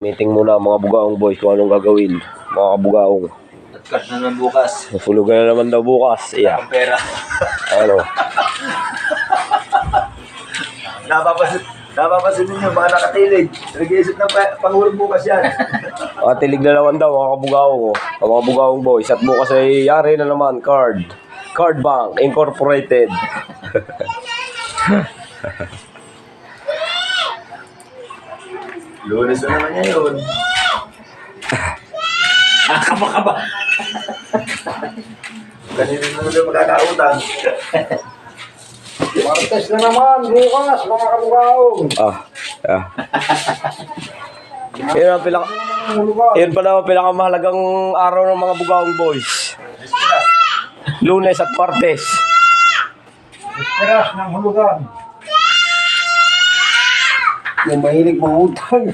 Meeting muna ang mga bugaong boys kung anong gagawin. Mga kabugaong. At cash na naman bukas. Sulugan na naman daw bukas. Iya. Ang pera. Ano? Napapasin ninyo, baka nakatilig. Nag-iisip ng pangulong bukas yan. Tilig na naman daw mga kabugaong. Ang mga bugaong boys. At bukas ay yari na naman. Card Bank Incorporated. Lunes na naman niya yun. Kaba. Kanina naman daw magkakautang. Martes na naman, bukas, mga kabugaong. Yun pa naman pinakamahalagang araw ng mga bugaong boys. Lunes at Martes. Esperas ng hulugan. Yung mahilig mangutang.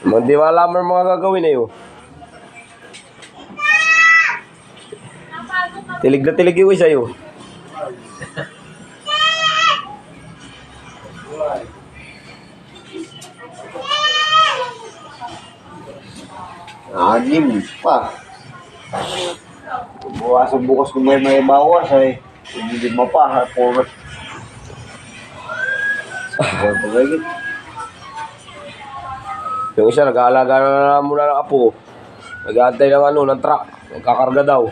Hindi malaman mga gagawin eh. Tilig na tilig yung isa yun. Anim pa. Bukas kung may bawas ay hindi mo pa. Yung isa nag-aalaga na muna ng apo. Nag-aantay ng truck. Magkakarga daw.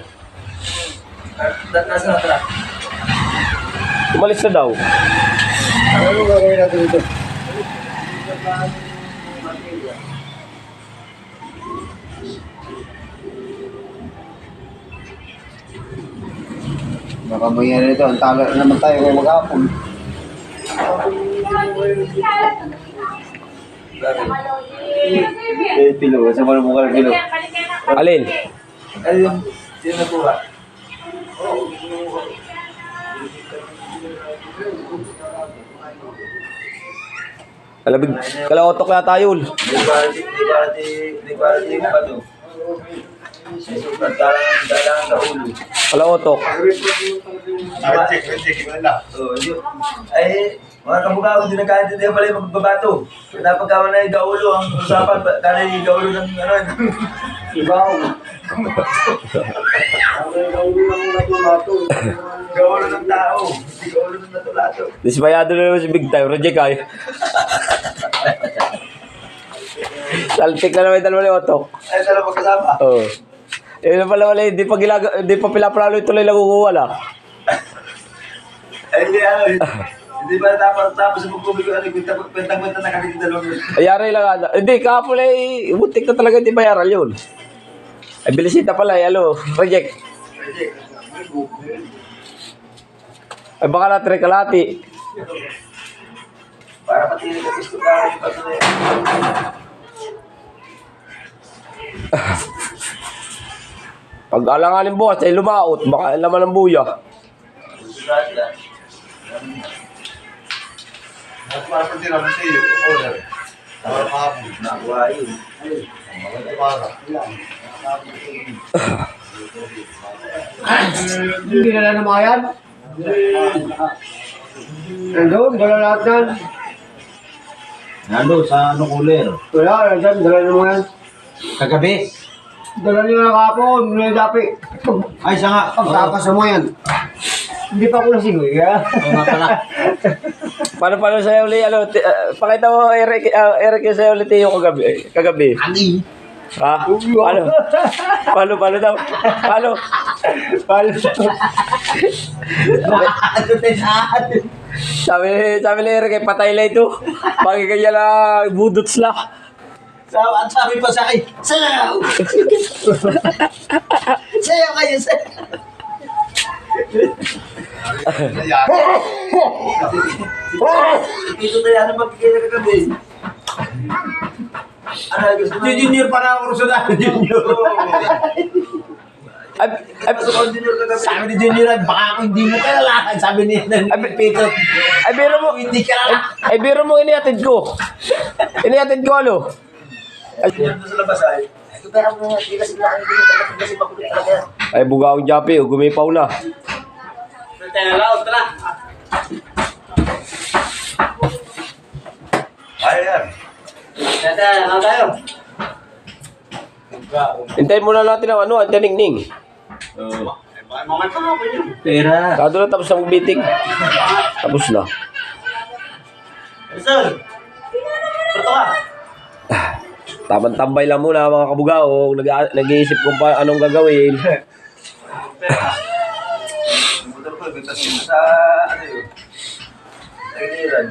Nasa na truck. Umalis na daw. Ano gagawin natin ito? Baka mangyari ito. Ang tala na naman tayo kung maghapon. Pilo. Sa mga mukha ng pilo. Alin? Ano yung sino nakuha? Kalaotok yata yun. Di ba to? Dalang na ulo. Kalaotok. Ay, mga kabugaw, hindi nagkaintindihan pala yung magbabato. Napagkaman na yung gaulo, ang usapan, kaya yung gaulo ng Ibaw. gaulo ng tao, hindi gaulo ng natulato. Disbayado na naman si Big Time. Reject ay. Saltik na naman yung dalawa ni Otok. Ay, dalawa magkasama. Oo. Eh, pala wala, hindi pa pinaplano ituloy nakukuha lang. Ay, hindi ba tapos sa pagpubig ko, kwentang-kwenta na kami yung dalawang yun. Ayari lang ano. Hindi, kahapon ay butik na talaga hindi bayaran yun. Ay, bilisita pala ay, reject. Ay, baka na trikalati. Para pati yung gusto ka yung patuloy. Pag alanganin bukas ay lumaot, baka laman ng buya. At para pati naman sa iyo, order. Para mahapon. Nakuha yun. Hindi na lang mga yan. Nandun, dala lahat yan. Nando, sa cooler? Wala, nandun, dala na mga yan. Kagabi? Dala nila kahapon, nila dapi. Ay, siya nga. Pagtapas mo yan. Hindi pa ko nasingoy, ha? Oo nga pala. Paano sa'yo ulit, pakita mo, Eric yung sa'yo ulit yung kagabi. Ani? Ha? Paano daw? Paano? Sabi ni Eric, patay lang ito. Bakit kanya lang budots lang? At sabi pa sa akin, sayaw! Sayaw kayo, sayaw! Dito na yan ang magkikita kagabi. Ano, gusto mo? Junior para ako sa dati, Junior. Sabi ni Junior, baka ako hindi mo kailangan. Sabi ni Peter, Ay, biro mo. hindi ka lang. Ay, biro mo inihatid ko. Inihatid ko, Dito sa labas ay. Pero mo, hindi kasi nakakita kasi makulit talaga. Ay, bugaong Japi, gumipaw na. Tara. sir. Tata, ano tayo? Hintayin muna natin ang ano, ang tinigning. Mga tapon yun. Pera. Kado na tapos ang biting. Tapos na. Sir! Perto ka? Tamang tambay lang muna mga kabugao. Nag-iisip kung pa anong gagawin. Motor ko, bigtas sa ano yun. Sa iniran.